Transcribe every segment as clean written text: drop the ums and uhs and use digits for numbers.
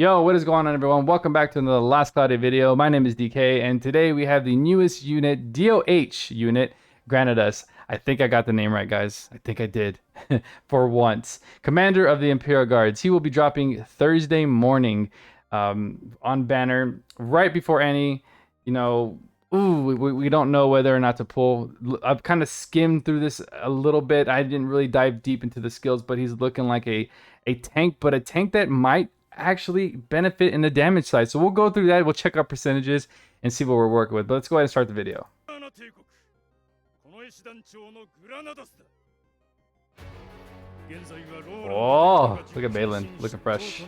Yo, what is going on, everyone? Welcome back to another Last Cloudia video. My name is DK, and today we have the newest unit, DOH unit, Granadas. I think I got the name right, guys. I think I did, for once. Commander of the Imperial Guards. He will be dropping Thursday morning on banner, right before any, we don't know whether or not to pull. I've kind of skimmed through this a little bit. I didn't really dive deep into the skills, but he's looking like a tank, but a tank that might actually benefit in the damage side. So we'll go through that. We'll check our percentages and see what we're working with. But let's go ahead and start the video. Oh, look at Balin looking fresh.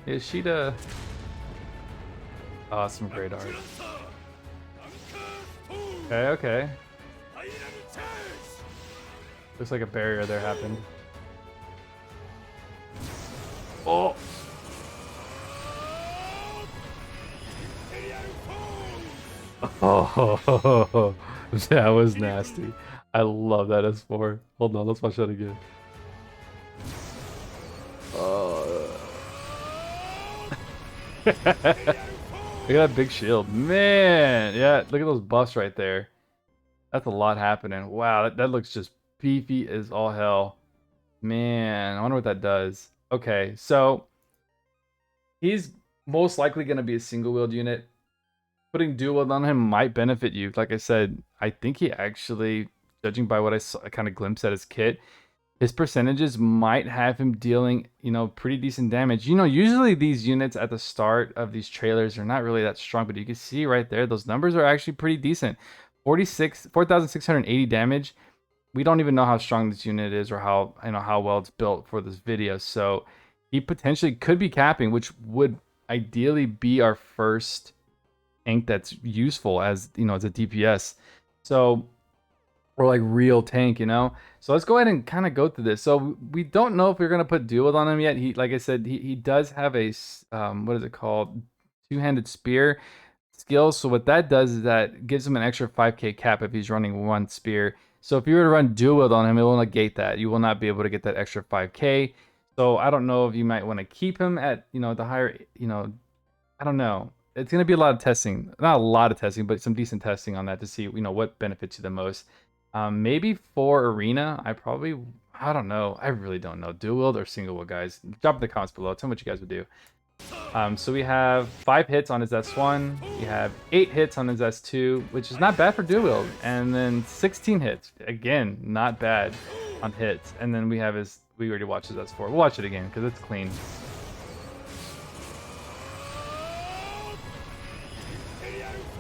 Ishida. Awesome, great art. Okay. Looks like a barrier there happened. Oh! Oh, that was nasty. I love that S4. Hold on, let's watch that again. Look at that big shield. Man, yeah, look at those buffs right there. That's a lot happening. Wow, that looks just beefy as all hell. Man, I wonder what that does. Okay, so he's most likely going to be a single-wheeled unit. Putting dual-wield on him might benefit you. Like I said, I think he actually, judging by what I saw, kind of glimpsed at his kit, his percentages might have him dealing, pretty decent damage. Usually these units at the start of these trailers are not really that strong, but you can see right there, those numbers are actually pretty decent. 4,680 damage. We don't even know how strong this unit is or how well it's built for this video. So he potentially could be capping, which would ideally be our first tank that's useful as, as a DPS. So, or like real tank, So let's go ahead and kind of go through this. So we don't know if we're gonna put dual on him yet. He, like I said, he does have a what is it called, two-handed spear skill. So what that does is that gives him an extra 5k cap if he's running one spear. So if you were to run dual wield on him, it will negate that. You will not be able to get that extra 5k. So I don't know if you might want to keep him at the higher, I don't know. It's going to be a lot of testing, not a lot of testing, but some decent testing on that to see what benefits you the most. Maybe for arena, I don't know. I really don't know. Dual wield or single wield, guys. Drop in the comments below. Tell me what you guys would do. So we have 5 hits on his S1. We have 8 hits on his S2, which is not bad for dual wield. And then 16 hits. Again, not bad on hits. And then we have we already watched his S4. We'll watch it again because it's clean.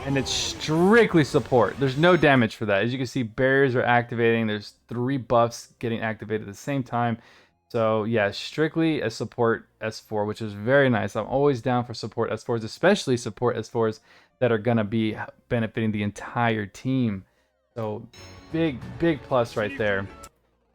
And it's strictly support. There's no damage for that. As you can see, barriers are activating. There's 3 buffs getting activated at the same time. So yeah, strictly a support S4, which is very nice. I'm always down for support S4s, especially support S4s that are gonna be benefiting the entire team. So big plus right there.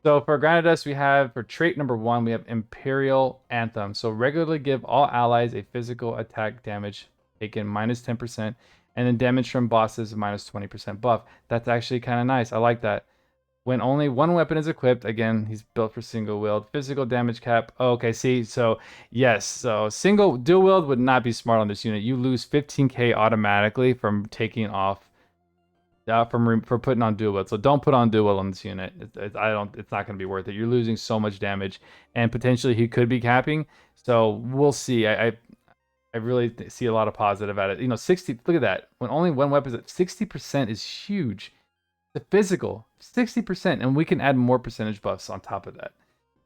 So for Granadas, we have, for trait number 1, we have Imperial Anthem. So regularly give all allies a physical attack damage taken minus 10%. And then damage from bosses minus 20% buff. That's actually kind of nice. I like that. When only one weapon is equipped, again, he's built for single wield. Physical damage cap. Oh, okay, see, so yes, so dual wield would not be smart on this unit. You lose 15k automatically from taking off, for putting on dual wield. So don't put on dual wield on this unit. It's not going to be worth it. You're losing so much damage, and potentially he could be capping. So we'll see. I really see a lot of positive at it. 60, look at that. When only one weapon is at 60% is huge. The physical, 60%, and we can add more percentage buffs on top of that.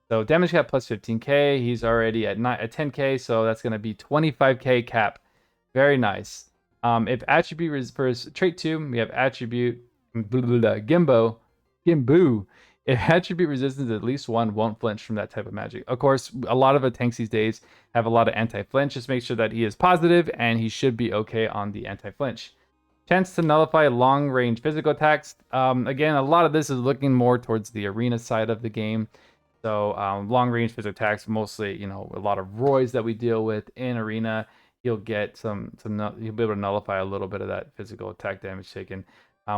So damage cap plus 15k. He's already at 10k, so that's going to be 25k cap. Very nice. If attribute for trait 2, we have attribute Gimbu. If attribute resistance at least 1 won't flinch from that type of magic. Of course, a lot of the tanks these days have a lot of anti-flinch. Just make sure that he is positive, and he should be okay on the anti-flinch. Chance to nullify long-range physical attacks. Again, a lot of this is looking more towards the arena side of the game. So long range physical attacks, mostly, you know, a lot of Roys that we deal with in arena. He'll get he'll be able to nullify a little bit of that physical attack damage taken.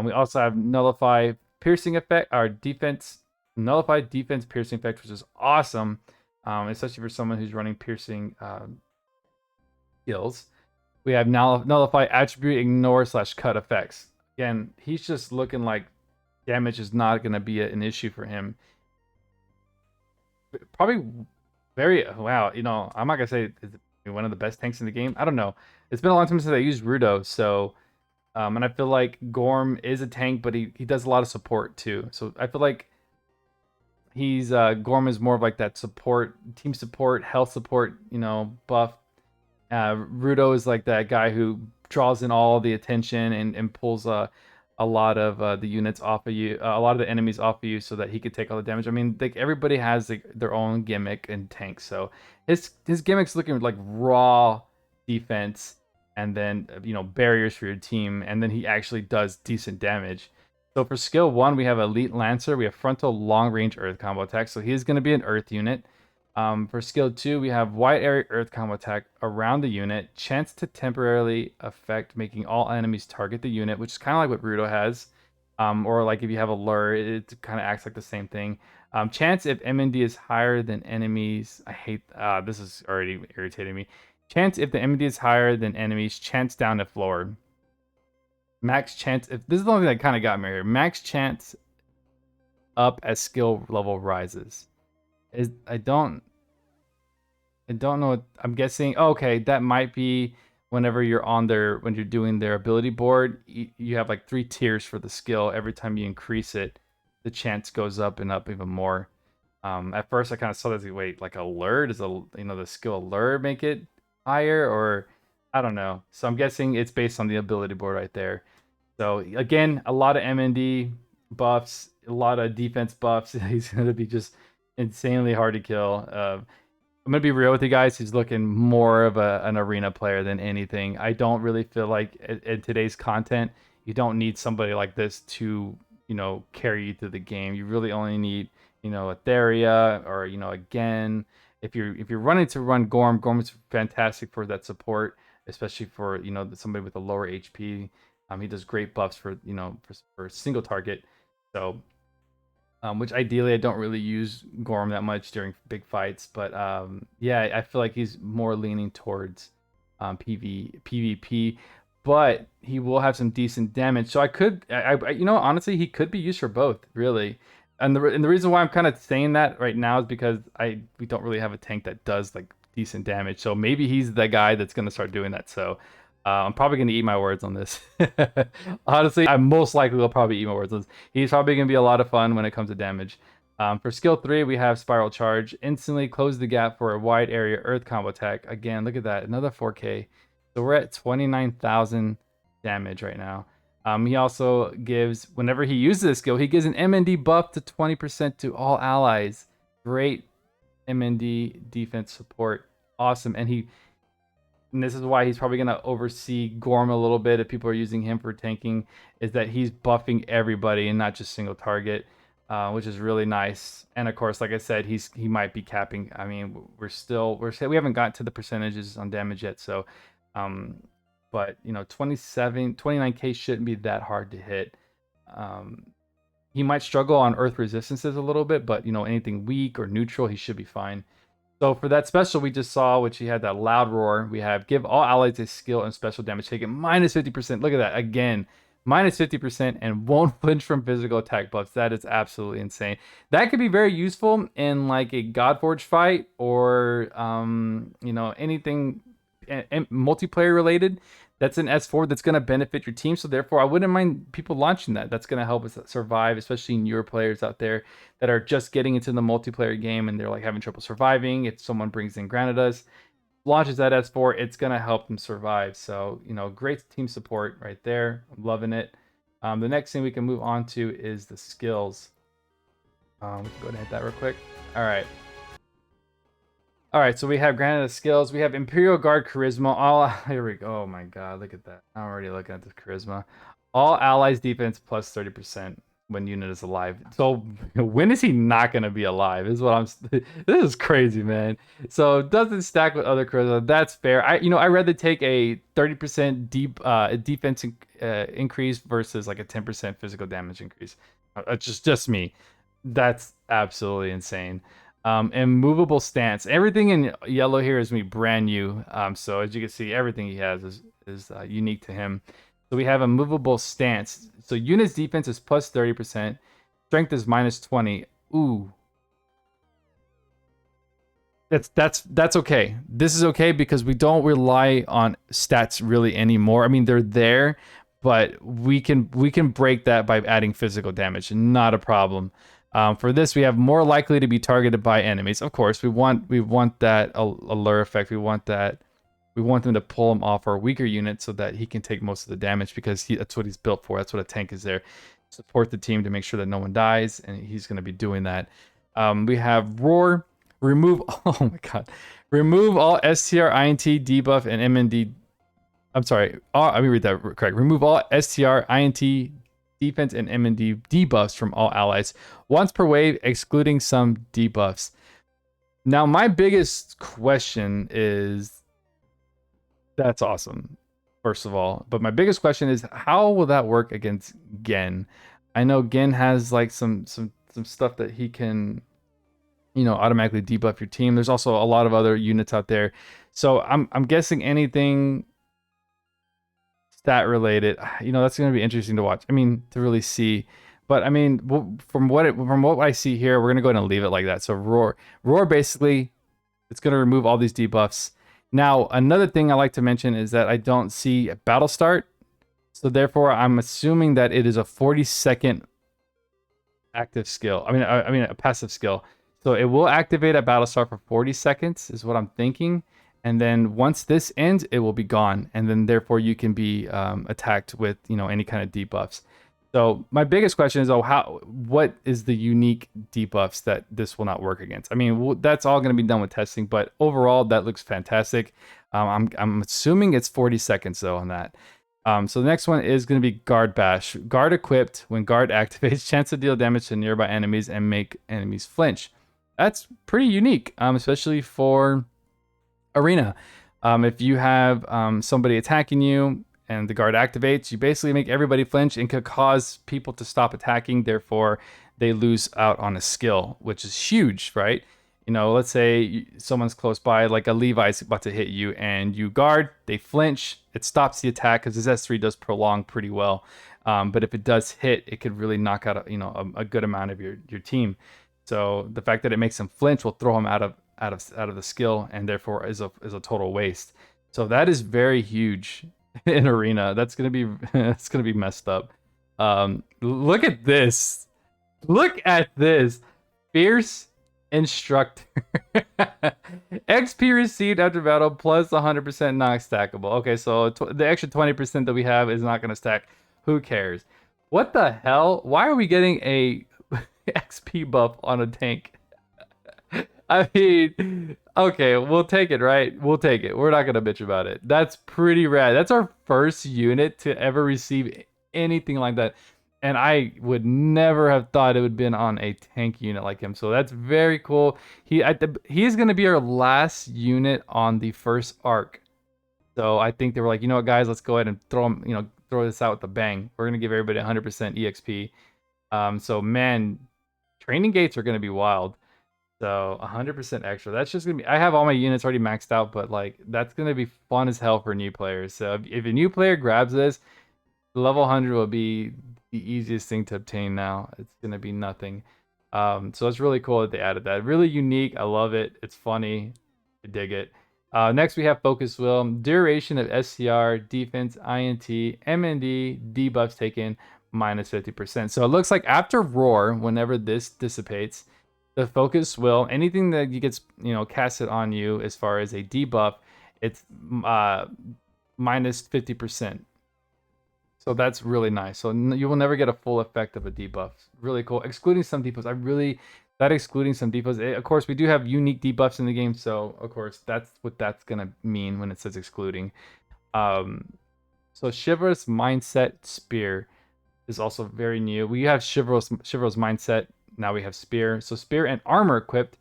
We also have nullify piercing effect, our defense, nullify defense piercing effect, which is awesome, especially for someone who's running piercing skills. We have nullify attribute ignore / cut effects. Again, he's just looking like damage is not going to be an issue for him. Probably very wow. You know, I'm not gonna say it's one of the best tanks in the game. I don't know. It's been a long time since I used Rudo, so and I feel like Gorm is a tank, but he does a lot of support too. So I feel like he's Gorm is more of like that support, team support, health support, you know, buff. Rudo is like that guy who draws in all the attention and pulls a lot of the units off of you, a lot of the enemies off of you, so that he could take all the damage. I mean, like everybody has like their own gimmick and tanks. So his gimmick's looking like raw defense, and then you know, barriers for your team, and then he actually does decent damage. So for skill 1, we have Elite Lancer. We have frontal long range earth combo attack. So he's going to be an earth unit. For skill 2, we have wide area earth combo attack around the unit. Chance to temporarily affect making all enemies target the unit, which is kind of like what Rudo has. Or like if you have a lure, it kind of acts like the same thing. Chance if MND is higher than enemies. I hate this is already irritating me. Chance if the MND is higher than enemies. Chance down if lower. Max chance if this is the only thing that kind of got me here. Max chance up as skill level rises. I don't know what, I'm guessing. Oh, okay, that might be whenever you're on when you're doing their ability board, you have like 3 tiers for the skill. Every time you increase it, the chance goes up and up even more. At first I kind of saw this, like, wait, like a lure, does the skill lure make it higher, or I don't know. So I'm guessing it's based on the ability board right there. So again, a lot of MND buffs, a lot of defense buffs. He's going to be just insanely hard to kill. I'm going to be real with you guys. He's looking more of an arena player than anything. I don't really feel like in today's content, you don't need somebody like this to, you know, carry you through the game. You really only need, you know, a Theria or, you know, again, if you're running to run Gorm, Gorm is fantastic for that support, especially for, you know, somebody with a lower HP. He does great buffs for, you know, for single target. So, which ideally I don't really use Gorm that much during big fights, but yeah, I feel like he's more leaning towards PvP, but he will have some decent damage. So you know, honestly, he could be used for both, really. And the reason why I'm kind of saying that right now is because we don't really have a tank that does like decent damage. So maybe he's the guy that's going to start doing that. So I'm probably going to eat my words on this. Honestly, I most likely will probably eat my words on this. He's probably going to be a lot of fun when it comes to damage. For skill 3, we have Spiral Charge. Instantly close the gap for a wide area earth combo attack. Again, look at that. Another 4K. So we're at 29,000 damage right now. He also gives, whenever he uses this skill, he gives an MND buff to 20% to all allies. Great MND defense support. Awesome. And this is why he's probably going to oversee Gorm a little bit if people are using him for tanking, is that he's buffing everybody and not just single target, which is really nice. And of course, like I said, he might be capping. I mean, we haven't got to the percentages on damage yet, so but you know, 29k shouldn't be that hard to hit. He might struggle on earth resistances a little bit, but you know, anything weak or neutral, he should be fine. So for that special we just saw, which he had that loud roar, we have give all allies a skill and special damage taken minus 50%. Look at that again, minus 50%, and won't flinch from physical attack buffs. That is absolutely insane. That could be very useful in like a Godforge fight or you know, anything multiplayer related. That's an S4 that's going to benefit your team. So therefore, I wouldn't mind people launching that. That's going to help us survive, especially newer players out there that are just getting into the multiplayer game and they're like having trouble surviving. If someone brings in Granadas, launches that S4, it's going to help them survive. So, you know, great team support right there. I'm loving it. The next thing we can move on to is the skills. We can go ahead and hit that real quick. All right. All right, so we have Granadas skills. We have Imperial Guard charisma. Here we go. Oh my god, look at that. I'm already looking at this charisma. All allies defense plus 30%. when unit is alive. So when is he not gonna be alive? Is what I'm. This is crazy, man. So it doesn't stack with other charisma. That's fair. I rather take a 30% defense increase versus like a 10% physical damage increase. It's just me. That's absolutely insane. And movable stance. Everything in yellow here is me brand new. So as you can see, everything he has is unique to him. So we have a movable stance. So unit's defense is plus 30%. Strength is minus 20. Ooh. That's okay. This is okay because we don't rely on stats really anymore. I mean, they're there, but we can break that by adding physical damage. Not a problem. For this, we have more likely to be targeted by enemies. Of course, we want that allure effect. We want that. We want them to pull him off our weaker unit so that he can take most of the damage because that's what he's built for. That's what a tank is there. Support the team to make sure that no one dies, and he's going to be doing that. We have Roar. Remove. Oh my god. Remove all STR, INT, debuff, and MND. I'm sorry. Let me read that correct. Remove all STR, INT, defense, and MND debuffs from all allies once per wave, excluding some debuffs. Now, my biggest question is. That's awesome, first of all. But my biggest question is, how will that work against Gen? I know Gen has like some stuff that he can, automatically debuff your team. There's also a lot of other units out there. So I'm guessing anything stat related, that's going to be interesting to watch. I mean, to really see. But I mean, from what I see here, we're going to go ahead and leave it like that. So Roar basically, it's going to remove all these debuffs. Now, another thing I like to mention is that I don't see a battle start. So therefore, I'm assuming that it is a 40-second active skill. I mean, a passive skill. So it will activate at battle start for 40 seconds is what I'm thinking. And then once this ends, it will be gone. And then therefore you can be attacked with, any kind of debuffs. So my biggest question is, what is the unique debuffs that this will not work against? I mean, that's all going to be done with testing, but overall that looks fantastic. I'm assuming it's 40 seconds though on that. So the next one is going to be Guard Bash. Guard equipped. When Guard activates, chance to deal damage to nearby enemies and make enemies flinch. That's pretty unique, especially for Arena. If you have somebody attacking you, and the guard activates, you basically make everybody flinch and could cause people to stop attacking. Therefore, they lose out on a skill, which is huge, right? Let's say someone's close by, like a Levi's about to hit you, and you guard, they flinch, it stops the attack because his S3 does prolong pretty well. But if it does hit, it could really knock out a good amount of your team. So the fact that it makes him flinch will throw him out of the skill, and therefore is a total waste. So that is very huge. In Arena, that's gonna be messed up. Look at this. Look at this. Fierce Instructor. XP received after battle plus 100% not stackable. Okay, so the extra 20% that we have is not gonna stack. Who cares? What the hell? Why are we getting a XP buff on a tank? I mean, okay, we'll take it, right? We'll take it. We're not going to bitch about it. That's pretty rad. That's our first unit to ever receive anything like that. And I would never have thought it would have been on a tank unit like him. So that's very cool. He's going to be our last unit on the first arc. So I think they were like, you know what, guys, let's go ahead and throw this out with a bang. We're going to give everybody 100% EXP. So, man, training gates are going to be wild. So 100% extra. That's just gonna be. I have all my units already maxed out, but like that's gonna be fun as hell for new players. So if a new player grabs this, level 100 will be the easiest thing to obtain now. It's gonna be nothing. So it's really cool that they added that. Really unique. I love it. It's funny. I dig it. Next we have Focus Will. Duration of SCR, defense, INT, MND, debuffs taken minus 50%. So it looks like after Roar, whenever this dissipates, the Focus Will, anything that gets casted on you as far as a debuff, it's minus 50%. So that's really nice. So you will never get a full effect of a debuff. Really cool. Excluding some debuffs. That excluding some debuffs. Of course, we do have unique debuffs in the game. So of course, that's what that's gonna mean when it says excluding. So Chivalrous Mindset Spear. is also very new. We have Chivalrous Mindset. Now we have Spear. So Spear and Armor equipped.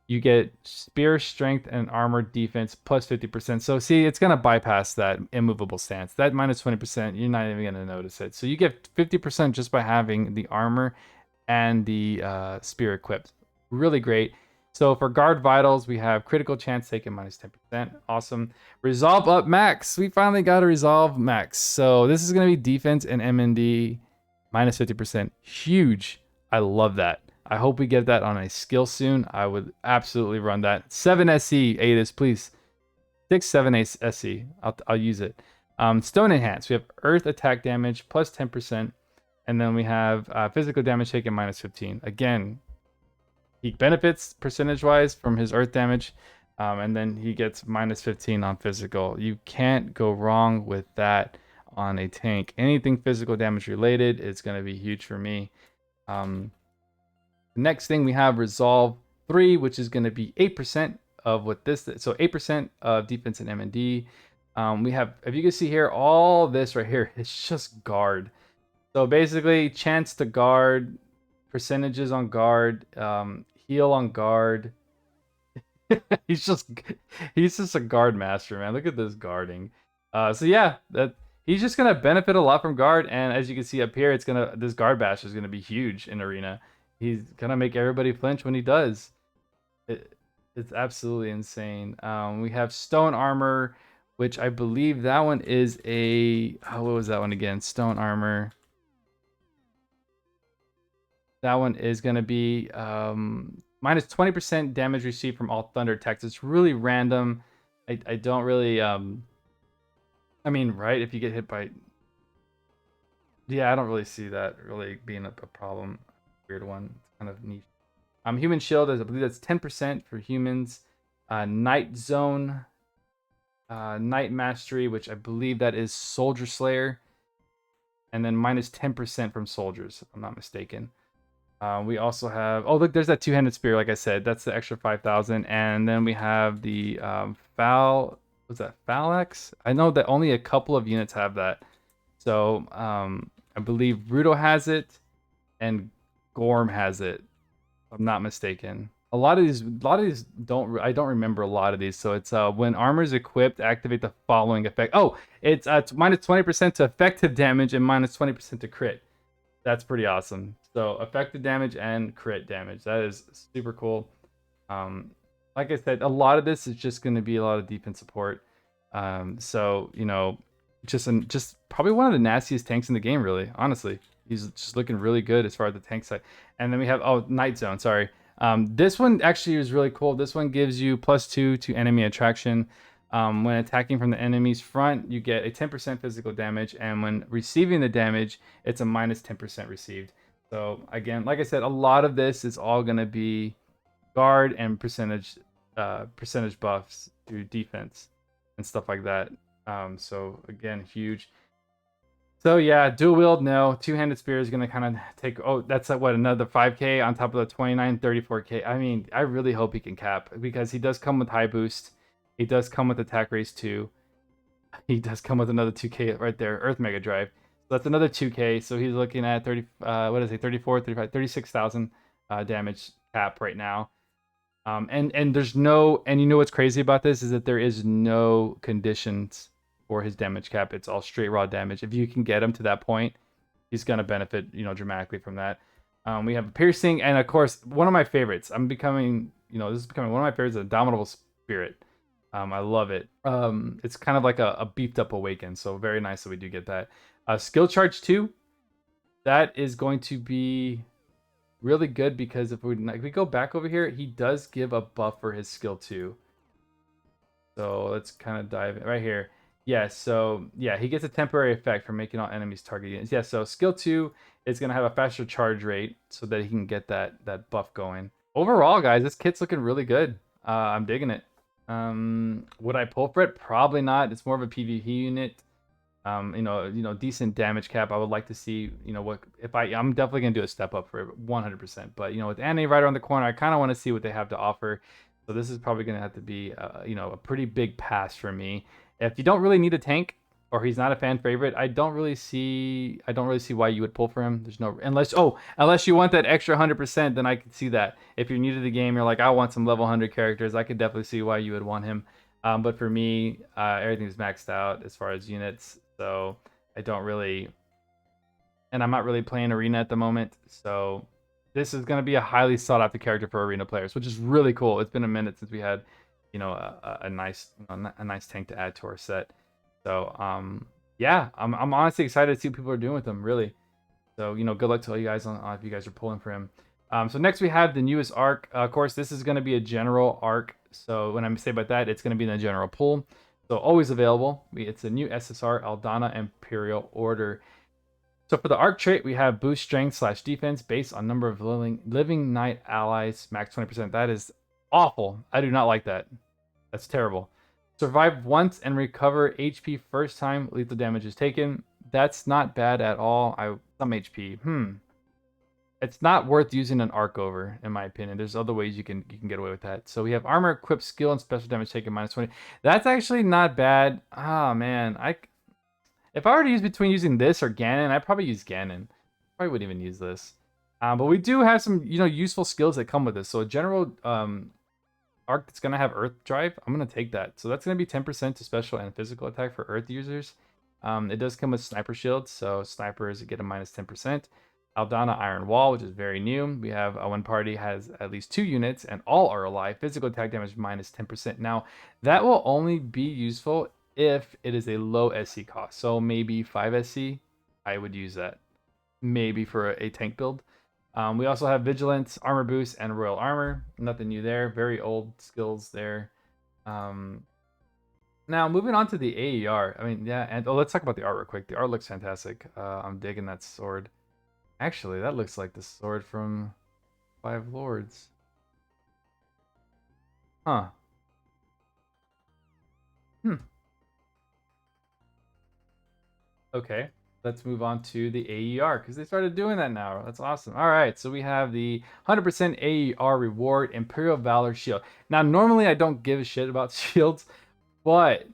You get Spear Strength and Armor Defense plus 50%. So see, it's going to bypass that Immovable Stance. That minus 20%, you're not even going to notice it. So you get 50% just by having the Armor and the Spear equipped. Really great. So for Guard Vitals, we have Critical Chance taken minus 10%. Awesome. Resolve up max. We finally got a Resolve max. So this is going to be Defense and MND minus 50%. Huge. I love that. I hope we get that on a skill soon. I would absolutely run that. 7 SC, Aetus, please. 6, 7, 8 SC. I'll use it. Stone Enhance. We have Earth attack damage plus 10%. And then we have physical damage taken minus 15. Again, he benefits percentage-wise from his Earth damage. And then he gets minus 15 on physical. You can't go wrong with that on a tank. Anything physical damage related is going to be huge for me. Next thing we have Resolve 3, which is going to be 8% of what this is. So 8% of defense and MND. We have, if you can see here, all this right here, it's just guard. So basically, chance to guard, percentages on guard, heal on guard. he's just a guard master, man. Look at this guarding. So yeah, he's just gonna benefit a lot from guard, and as you can see up here, this guard bash is gonna be huge in arena. He's gonna make everybody flinch when he does. It's absolutely insane. We have Stone Armor, which I believe that one is a... what was that one again? Stone Armor. That one is gonna be minus 20% damage received from all thunder attacks. It's really random. I don't really... I mean, right? If you get hit by... Yeah, I don't really see that really being a problem. Weird one. It's kind of niche. Human Shield, I believe that's 10% for humans. Night Zone. Night Mastery, which I believe that is Soldier Slayer. And then minus 10% from soldiers, if I'm not mistaken. We also have... Oh, look, there's that two-handed spear, like I said. That's the extra 5,000. And then we have the Was that Phalanx? I know that only a couple of units have that. So, I believe Rudo has it. And Gorm has it, if I'm not mistaken. A lot of these I don't remember a lot of these. So it's when armor is equipped, activate the following effect. Oh, it's minus 20% to effective damage and minus 20% to crit. That's pretty awesome. So effective damage and crit damage. That is super cool. Like I said, a lot of this is just going to be a lot of defense support. So you know, just probably one of the nastiest tanks in the game, really. Honestly. He's just looking really good as far as the tank side. And then we have, Night Zone, sorry. This one actually is really cool. This one gives you +2 to enemy attraction. When attacking from the enemy's front, you get a 10% physical damage. And when receiving the damage, it's a minus 10% received. So again, like I said, a lot of this is all going to be guard and percentage buffs to defense and stuff like that. So again, huge. So yeah, dual wield, no. Two-handed spear is gonna kind of take... Oh, that's like, what, another 5k on top of the 29, 34k. I mean, I really hope he can cap, because he does come with high boost. He does come with attack raise 2. He does come with another 2k right there, Earth Mega Drive. So that's another 2k. So he's looking at 34, 35, 36,000 damage cap right now. And there's no... And you know what's crazy about this is that there is no conditions for his damage cap. It's all straight raw damage. If you can get him to that point, he's gonna benefit, dramatically from that. We have piercing, and of course, one of my favorites. This is becoming one of my favorites, Indomitable Spirit. I love it. It's kind of like a beefed up Awaken, so very nice that we do get that. Skill charge 2, that is going to be really good, because if we go back over here, he does give a buff for his skill 2. So let's kind of dive in right here. Yeah, so yeah, he gets a temporary effect for making all enemies target units. Yeah, so skill 2 is going to have a faster charge rate so that he can get that buff going. Overall, guys, this kit's looking really good. I'm digging it. Would I pull for it? Probably not. It's more of a PvP unit. Decent damage cap. I would like to see, I'm definitely going to do a step up for it, 100%. But, with Annie right around the corner, I kind of want to see what they have to offer. So this is probably going to have to be, a pretty big pass for me. If you don't really need a tank, or he's not a fan favorite, I don't really see why you would pull for him. There's no unless you want that extra 100%, then I can see that. If you're new to the game, you're like, I want some level 100 characters. I could definitely see why you would want him. But for me, everything's maxed out as far as units, so I don't really, and I'm not really playing arena at the moment, so this is going to be a highly sought after character for arena players, which is really cool. It's been a minute since we had, a nice tank to add to our set. So yeah, I'm honestly excited to see what people are doing with him, really. So good luck to all you guys on if you guys are pulling for him. So next we have the newest arc. Of course, this is going to be a general arc. So when I say about that, it's going to be in the general pool. So always available. It's a new SSR Aldana Imperial Order. So for the arc trait, we have boost strength / defense based on number of living knight allies, max 20%. That is awful. I do not like that. That's terrible. Survive once and recover HP first time lethal damage is taken. That's not bad at all. Some HP. It's not worth using an arc over, in my opinion. There's other ways you can get away with that. So we have armor equipped skill and special damage taken -20. That's actually not bad. Ah, man. If I were to use between using this or Ganon, I'd probably use Ganon. Probably wouldn't even use this. But we do have some, useful skills that come with this. So a general arc that's going to have Earth Drive, I'm going to take that. So that's going to be 10% to special and physical attack for Earth users. It does come with Sniper Shields, so snipers get a -10%. Aldana Iron Wall, which is very new. We have one party has at least 2 units and all are alive. Physical attack damage -10%. Now, that will only be useful if it is a low SC cost. So maybe 5 SC, I would use that. Maybe for a tank build. We also have Vigilance, Armor Boost, and Royal Armor. Nothing new there. Very old skills there. Now, moving on to the AER. I mean, yeah, and let's talk about the art real quick. The art looks fantastic. I'm digging that sword. Actually, that looks like the sword from Five Lords. Huh. Okay, let's move on to the AER because they started doing that now. That's awesome. All right, so we have the 100% AER reward, Imperial Valor Shield. Now, normally I don't give a shit about shields, but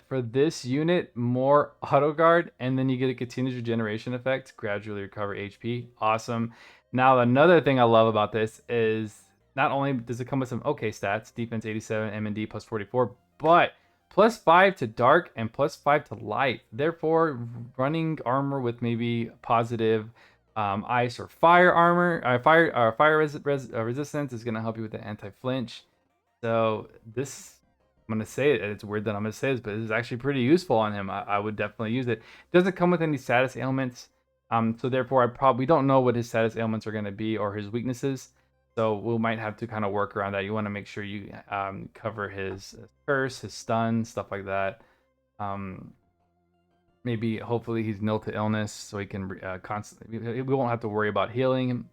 for this unit, more auto guard, and then you get a continuous regeneration effect, gradually recover HP. Awesome. Now, another thing I love about this is not only does it come with some okay stats, defense 87, M&D plus 44, but +5 to dark and +5 to light. Therefore, running armor with maybe positive ice or fire armor, fire resistance is going to help you with the anti-flinch. So this, I'm going to say it. It's weird that I'm going to say this, but this is actually pretty useful on him. I would definitely use it. It doesn't come with any status ailments. So therefore, we don't know what his status ailments are going to be or his weaknesses. So we might have to kind of work around that. You want to make sure you cover his curse, his stun, stuff like that. Maybe, hopefully, he's nil to illness, so he can constantly. We won't have to worry about healing him,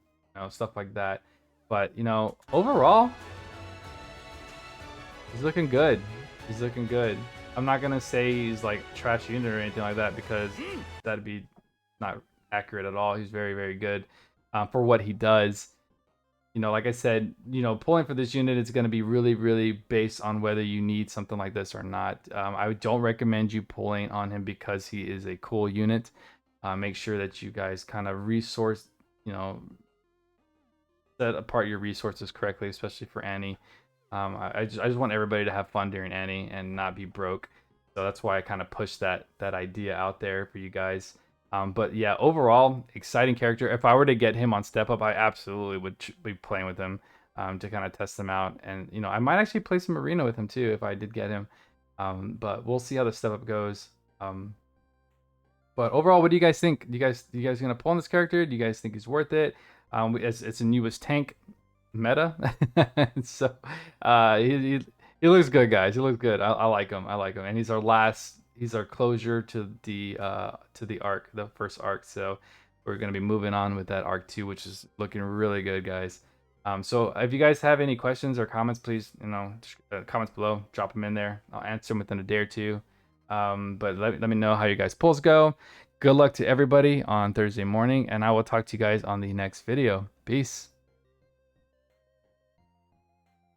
stuff like that. But overall, he's looking good. He's looking good. I'm not gonna say he's like trash unit or anything like that because that'd be not accurate at all. He's very, very good for what he does. Like I said, pulling for this unit is going to be really, really based on whether you need something like this or not. I don't recommend you pulling on him because he is a cool unit. Make sure that you guys kind of resource, set apart your resources correctly, especially for Annie. I just want everybody to have fun during Annie and not be broke. So that's why I kind of pushed that idea out there for you guys. But yeah, overall, exciting character. If I were to get him on Step Up, I absolutely would be playing with him to kind of test him out. And, I might actually play some Arena with him too if I did get him. But we'll see how the Step Up goes. But overall, what do you guys think? You guys going to pull on this character? Do you guys think he's worth it? It's a newest tank meta. So he looks good, guys. He looks good. I like him. And he's our closure to the arc, the first arc. So we're going to be moving on with that arc 2, which is looking really good, guys. So if you guys have any questions or comments, please, comments below, drop them in there. I'll answer them within a day or two. But let me know how you guys pulls go. Good luck to everybody on Thursday morning, and I will talk to you guys on the next video. Peace.